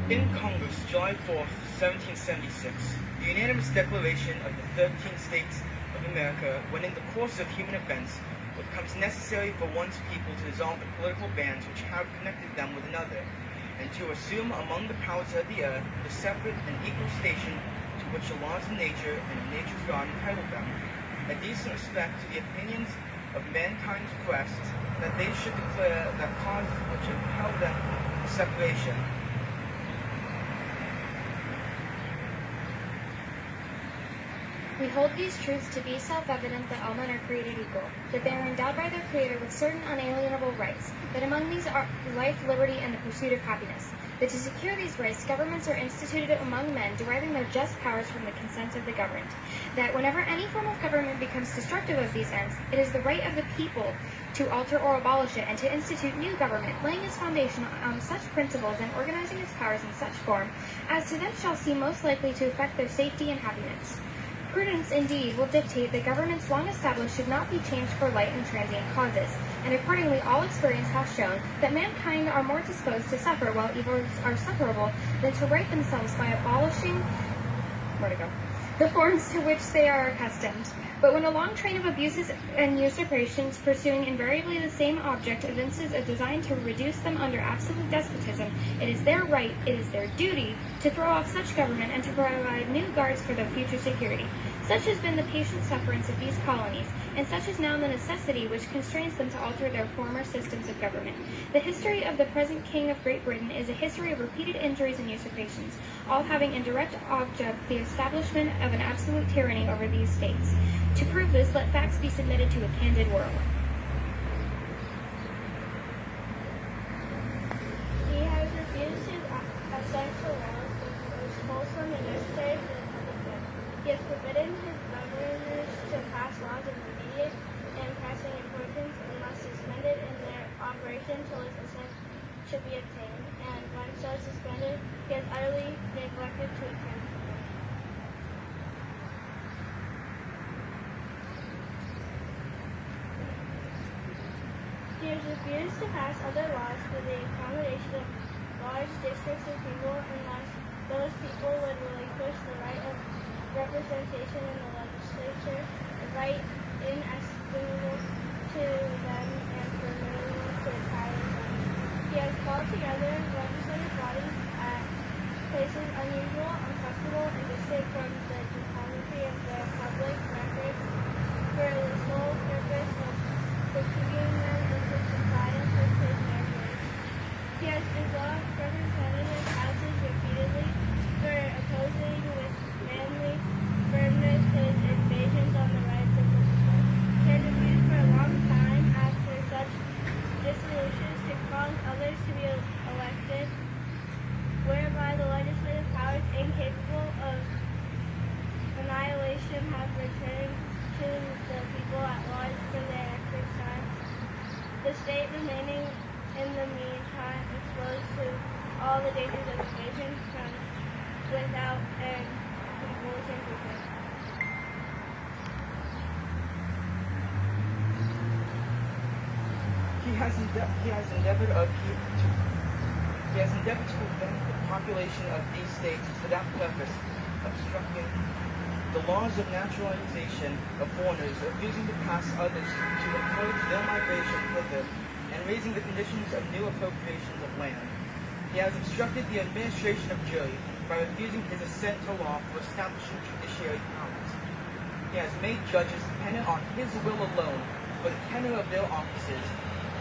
In Congress, July 4, 1776, the unanimous declaration of the 13 states of America, when in the course of human events it becomes necessary for one's people to dissolve the political bands which have connected them with another, and to assume among the powers of the earth the separate and equal station to which the laws of nature and of nature's God entitle them, a decent respect to the opinions of mankind's request that they should declare that causes which impel them to separation. We hold these truths to be self-evident that all men are created equal, that they are endowed by their Creator with certain unalienable rights, that among these are life, liberty, and the pursuit of happiness, that to secure these rights, governments are instituted among men, deriving their just powers from the consent of the governed, that whenever any form of government becomes destructive of these ends, it is the right of the people to alter or abolish it, and to institute new government, laying its foundation on such principles and organizing its powers in such form as to them shall seem most likely to effect their safety and happiness. Prudence, indeed, will dictate that governments long established should not be changed for light and transient causes, and accordingly all experience has shown that mankind are more disposed to suffer while evils are sufferable than to right themselves by abolishing the forms to which they are accustomed. But when a long train of abuses and usurpations pursuing invariably the same object evinces a design to reduce them under absolute despotism, it is their right, it is their duty, to throw off such government and to provide new guards for their future security. Such has been the patient sufferance of these colonies, and such is now the necessity which constrains them to alter their former systems of government. The history of the present King of Great Britain is a history of repeated injuries and usurpations, all having in direct object the establishment of an absolute tyranny over these states. To prove this, let facts be submitted to a candid world. He has refused to assent to laws which wholesome and necessary for the public good. He has forbidden his governors to pass laws of immediate and pressing importance unless suspended in their operation till his assent should be obtained, and when so suspended, he has utterly neglected to attend. He has refused to pass other laws for the accommodation of large districts of people unless those people would relinquish the right of representation in the legislature, a right inestimable to them and formidable to Italian them. He has called together legislative bodies at places unusual, uncomfortable, and distant from the topography of the public records for the sole purpose of fatiguing them into compliance with his measures. He has dissolved representative houses repeatedly for opposing with manly firmness his invasions on the rights of the people. He has refused for a long time after such dissolutions to cause others to be elected, whereby the legislative powers incapable of annihilation have returned to the people at large for their exercise, the state remaining in the meantime exposed to all the dangers of invasion from without and convulsion within. He has endeavored to prevent the population of these states for that purpose, obstructing the laws of naturalization of foreigners, refusing to pass others to encourage their migration thither, and raising the conditions of new appropriations of land. He has obstructed the administration of jury by refusing his assent to law for establishing judiciary powers. He has made judges dependent on his will alone for the tenure of their offices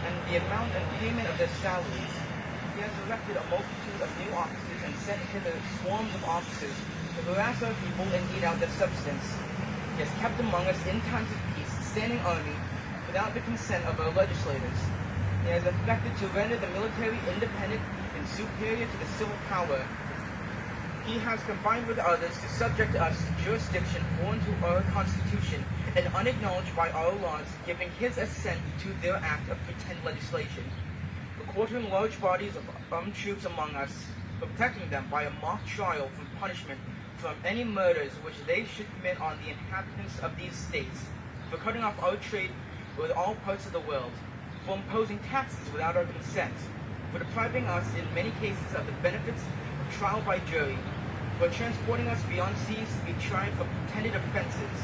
and the amount and payment of their salaries. He has erected a multitude of new offices and sent hither swarms of officers to harass our people and eat out their substance. He has kept among us in times of peace a standing army without the consent of our legislators. He has effected to render the military independent and superior to the civil power. He has combined with others to subject us to jurisdiction foreign to our Constitution and unacknowledged by our laws, giving his assent to their act of pretend legislation, quartering large bodies of armed troops among us, protecting them by a mock trial from punishment from any murders which they should commit on the inhabitants of these states, for cutting off our trade with all parts of the world, for imposing taxes without our consent, for depriving us in many cases of the benefits of trial by jury, for transporting us beyond seas to be tried for pretended offenses,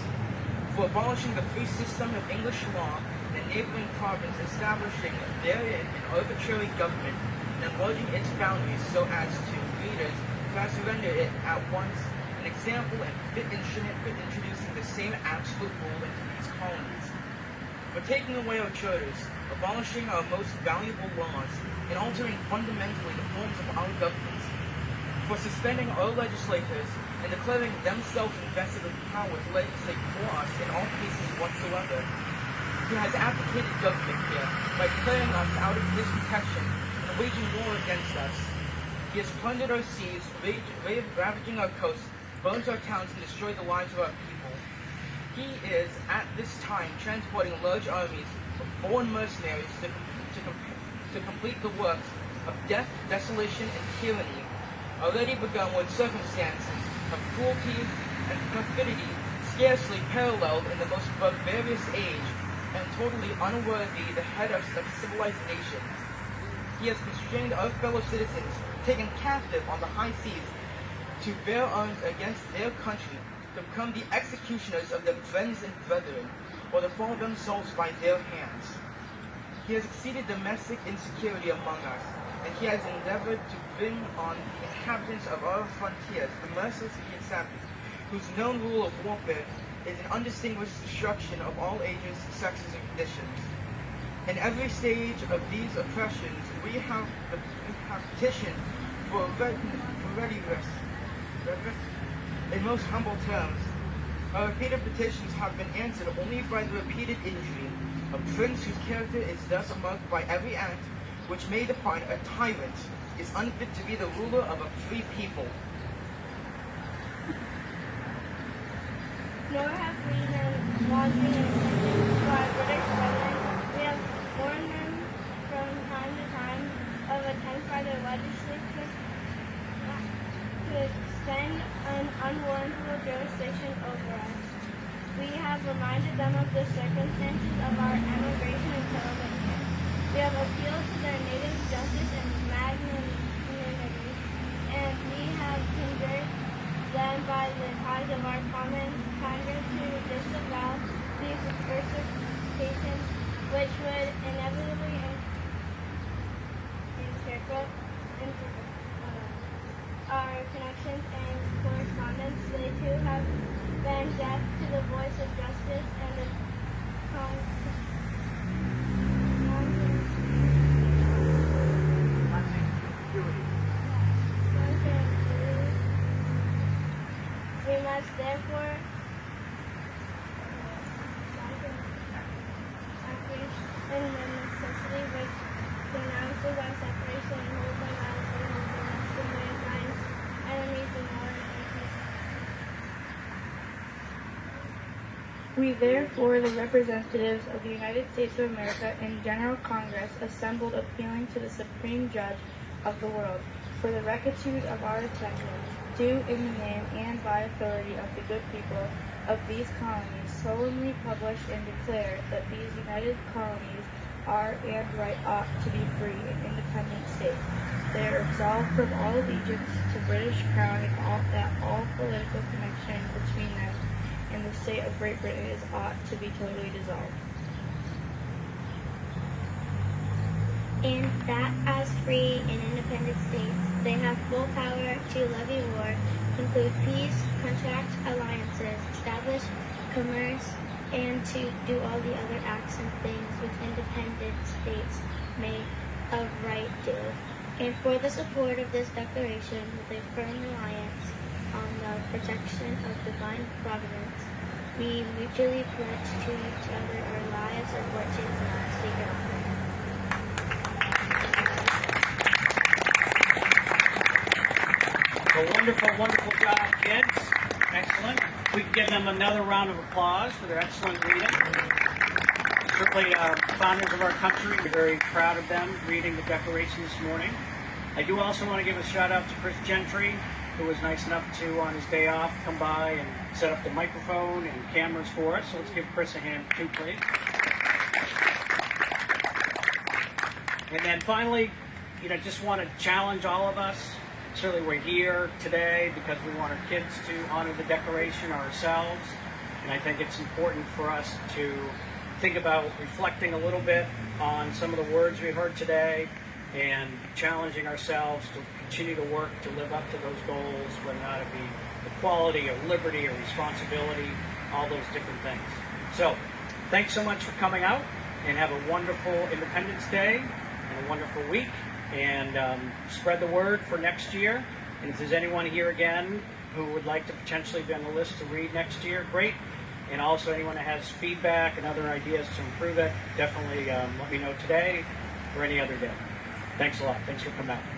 for abolishing the free system of English law in a neighboring province, establishing therein an arbitrary government, and enlarging its boundaries so as to readers to render it at once an example and fit instrument for introducing the same absolute rule into these colonies, for taking away our charters, abolishing our most valuable laws, and altering fundamentally the forms of our governments, for suspending our legislators and declaring themselves invested with power to legislate for us in all cases whatsoever. He has abdicated government here by declaring us out of his protection and waging war against us. He has plundered our seas, ravaging our coasts, burned our towns, and destroyed the lives of our people. He is, at this time, transporting large armies of foreign mercenaries to complete the works of death, desolation, and tyranny, already begun with circumstances of cruelty and perfidy scarcely paralleled in the most barbarous age, and totally unworthy the head of a civilized nation. He has constrained our fellow citizens, taken captive on the high seas, to bear arms against their country, to become the executioners of their friends and brethren, or to fall themselves by their hands. He has exceeded domestic insecurity among us, and he has endeavored to bring on the inhabitants of our frontiers the merciless savage, whose known rule of warfare is an undistinguished destruction of all ages, sexes, and conditions. In every stage of these oppressions, we have petitioned for redress. In most humble terms, our repeated petitions have been answered only by the repeated injury. A prince whose character is thus marked by every act which may define a tyrant is unfit to be the ruler of a free people. Nor have we been wanting in attention to our British brethren. We have warned them from time to time of attempts by their legislature to extend an unwarrantable jurisdiction over us. We have reminded them of the circumstances of our emigration and settlement here. We have appealed to their native justice and magnanimity, and we have conjured them by the ties of our common Congress to disavow these usurpations, which would inevitably interrupt our connections and correspondence. They too have been deaf to the voice of justice and the we must therefore increase in the necessity which denounces our separation and holds our lives and holds us to mankind's enemies and all our enemies. We therefore, the representatives of the United States of America in General Congress, assembled appealing to the Supreme Judge of the world for the rectitude of our attention, do in the name and by authority of the good people of these colonies solemnly publish and declare that these united colonies are and right ought to be free and independent states. They are absolved from all allegiance to British Crown and all political connection between them and the state of Great Britain is ought to be totally dissolved. And that as free and independent states, they have full power to levy war, conclude peace, contract alliances, establish commerce, and to do all the other acts and things which independent states may of right do. And for the support of this declaration, with a firm reliance on the protection of divine providence, we mutually pledge to each other our lives, our fortunes, and our secret offering. A wonderful, wonderful job, kids. Excellent. We can give them another round of applause for their excellent reading. Certainly, founders of our country, we're very proud of them reading the Declaration this morning. I do also want to give a shout out to Chris Gentry, who was nice enough to, on his day off, come by and set up the microphone and cameras for us. So let's give Chris a hand too, please. And then finally, just want to challenge all of us certainly we're here today because we want our kids to honor the Declaration ourselves. And I think it's important for us to think about reflecting a little bit on some of the words we heard today and challenging ourselves to continue to work to live up to those goals, whether or not it be equality or liberty or responsibility, all those different things. So, thanks so much for coming out, and have a wonderful Independence Day and a wonderful week, and spread the word for next year. And if there's anyone here again who would like to potentially be on the list to read next year, great. And also anyone that has feedback and other ideas to improve it, definitely let me know today or any other day. Thanks a lot. Thanks for coming out.